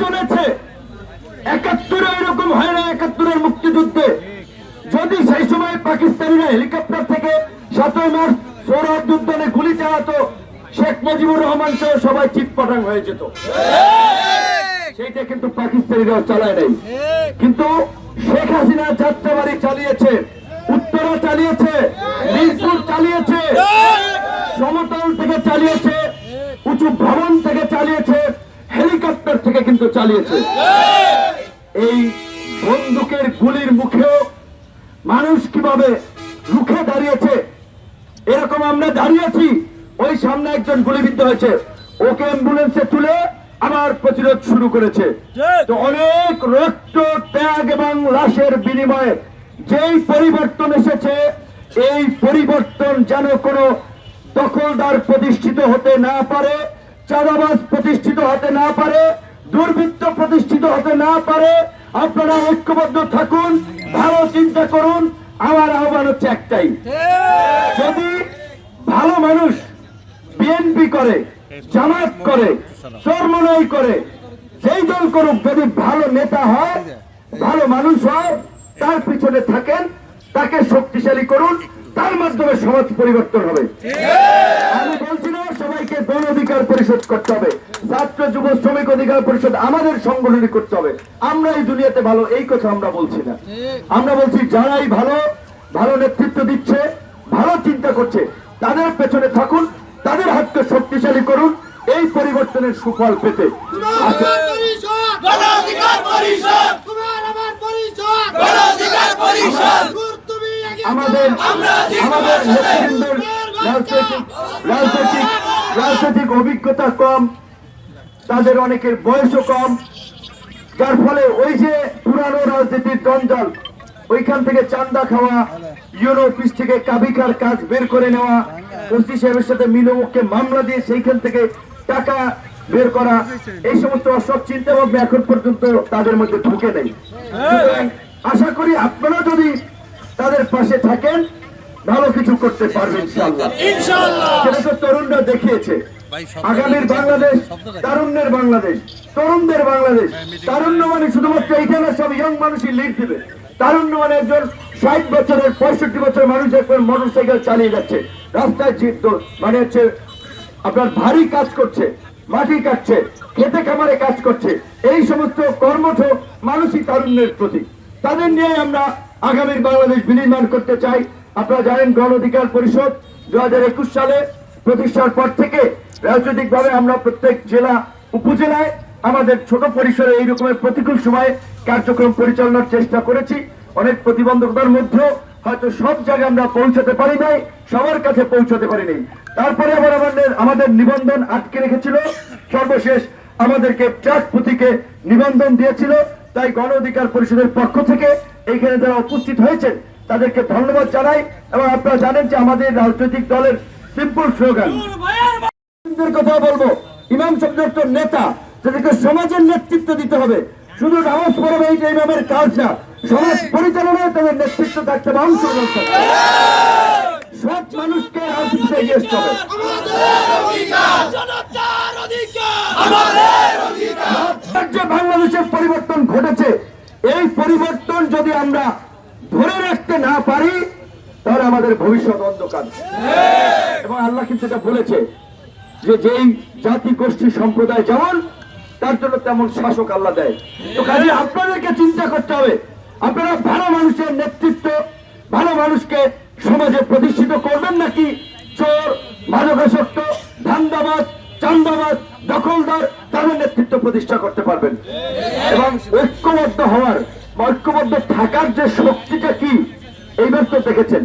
চলেছে। ৭১ এরকম হয় না, ৭১ মুক্তিযুদ্ধে যদি সেই সময় পাকিস্তানিরা হেলিকপ্টার থেকে ৭ই মার্চ সোহরাওয়ার্দী উদ্যানে গুলি চালাতো, শেখ মুজিবুর রহমান সহ সবাই চিৎপটাং হয়ে যেত। সেইটা কিন্তু পাকিস্তানিরাও চালায় নাই। কিন্তু শেখ হাসিনা যাত্রাবাড়ি চালিয়েছে, উত্তরা চালিয়েছে, মিরপুর চালিয়েছে, সমতল থেকে চালিয়েছে, উঁচু ভবন থেকে চালিয়েছে, হেলিকপ্টার থেকে কিন্তু চালিয়েছে। এই বন্দুকের গুলির মুখেও মানুষ কিভাবে রুখে দাঁড়িয়েছে, এরকম আমরা দাঁড়িয়েছি। ওই সামনে একজন গুলিবিদ্ধ হয়েছে, ওকে অ্যাম্বুলেন্সে তুলে আবার প্রতিরোধ শুরু করেছে। তো অনেক রক্ত, ত্যাগ এবং লাশের বিনিময়ে যেই পরিবর্তন এসেছে, এই পরিবর্তন যেন কোনো দখলদার প্রতিষ্ঠিত হতে না পারে, চাঁদাবাজ প্রতিষ্ঠিত হতে না পারে, দুর্বৃত্ত প্রতিষ্ঠিত হতে না পারে। আপনারা ঐক্যবদ্ধ থাকুন, ভালো চিন্তা করুন। আমার আহ্বান হচ্ছে একটাই, যদি ভালো মানুষ বিএনপি করে, জামাত করে, চরমনাই করে, যেই দল করুক, যদি ভালো নেতা হয়, ভালো মানুষ হয়, তার পিছনে থাকেন, তাকে শক্তিশালী করুন, তার মাধ্যমে সমাজ পরিবর্তন হবে। আমি বলছি না সবাইকে গণ অধিকার পরিষদ করতে হবে, ছাত্র যুব শ্রমিক অধিকার পরিষদ আমাদের সংগঠনই করতে হবে। আমরা এই দুনিয়াতে ভালো, এই কথা আমরা বলছি না। আমরা বলছি যারাই ভালো ভালো নেতৃত্ব দিচ্ছে, ভালো চিন্তা করছে, তাদের পেছনে থাকুন, তাদের হাতকে শক্তিশালী করুন এই পরিবর্তনের সুফল পেতে। আমাদের রাজনৈতিক অভিজ্ঞতা কম, তাদের অনেকের বয়সও কম, যার ফলে ওই যে পুরানো রাজনীতির জঞ্জাল, ওইখান থেকে চান্দা খাওয়া, ইউনো অফিস থেকে কাবিকার কাজ বের করে নেওয়া, ওসি সাহেবের সাথে মিলমুখে মামলা দিয়ে সেইখান থেকে টাকা বের করা, এই সমস্ত অসৎ চিন্তা ভাবনা এখন পর্যন্ত তাদের মধ্যে ঢুকে নেই। আশা করি আপনারা যদি তাদের পাশে থাকেন, ভালো কিছু করতে পারবেন ইনশাআল্লাহ। সেটা তো তরুণরা দেখিয়েছে। আগামীর বাংলাদেশ তারুণ্যের বাংলাদেশ, তরুণদের বাংলাদেশ। তারুণ্য মানে শুধুমাত্র এইখানে সব ইয়ং মানুষই লিড দিবে। তারুণ্য মানে একজন ৬০ বছরের ৬৫ বছরের মানুষ একবার মোটরসাইকেল চালিয়ে যাচ্ছে, রাস্তায় মানে হচ্ছে আপনার ভারী কাজ করছে, মাটি কাটছে, খেতে খামারে কাজ করছে, এই সমস্ত কর্মঠ মানুষই তারুণ্যের প্রতীক। তাদের নিয়ে আমরা আগামীর বাংলাদেশ বিনির্মাণ করতে চাই। আপনারা জানেন গণ অধিকার পরিষদ ২০২১ সালে প্রতিষ্ঠার পর থেকে রাজনৈতিকভাবে আমরা প্রত্যেক জেলা উপজেলায় আমাদের ছোট পরিসরে এই রকমের প্রতিকূল সময়ে কার্যক্রম পরিচালনার চেষ্টা করেছি। অনেক প্রতিবন্ধকতার মধ্যেও হয়তো সব জায়গায় আমরা পৌঁছাতে পারি নাই, সবার কাছে পৌঁছাতে পারি নাই। তারপরে আবার আমাদের নিবন্ধন আটকে রেখেছিল, সর্বশেষ আমাদেরকে ট্রাক প্রতীকে নিবন্ধন দিয়েছিল। তাই গণ অধিকার পরিষদের পক্ষ থেকে এইখানে যারা উপস্থিত হয়েছেন তাদেরকে ধন্যবাদ জানাই। এবং আপনারা জানেন যে আমাদের রাজনৈতিক দলের সিম্পল স্লোগান, কথা বলবো, ইমাম শব্দ নেতা, যাদেরকে সমাজের নেতৃত্ব দিতে হবে। শুধু নামাজ পড়াবে এইটা ইমামের কাজ না, সমাজ পরিচালনায় তাদের নেতৃত্ব থাকতে হবে, অংশগ্রহণ থাকতে হবে, সব মানুষকে রাজনীতিতে এগিয়ে আসতে হবে। যে বাংলাদেশের পরিবর্তন ঘটেছে, এই পরিবর্তন যদি আমরা ধরে রাখতে না পারি তাহলে আমাদের ভবিষ্যৎ অন্ধকার। এবং আল্লাহ কিন্তু এটা বলেছে যে যেই জাতি গোষ্ঠী সম্প্রদায় যেমন, তার জন্য তেমন শাসক আল্লাহ দেয়। তো কাজে আপনাদেরকে চিন্তা করতে হবে, আপনারা ভালো মানুষের নেতৃত্ব, ভালো মানুষকে সমাজে প্রতিষ্ঠিত করবেন নাকি চোর, মাদকাসক্ত, ধান্দাবাজ, চান্দাবাজ, দখলদার, তাদের নেতৃত্ব প্রতিষ্ঠা করতে পারবেন। এবং ঐক্যবদ্ধ হওয়ার, ঐক্যবদ্ধ থাকার যে শক্তিটা কি, এইবার তো দেখেছেন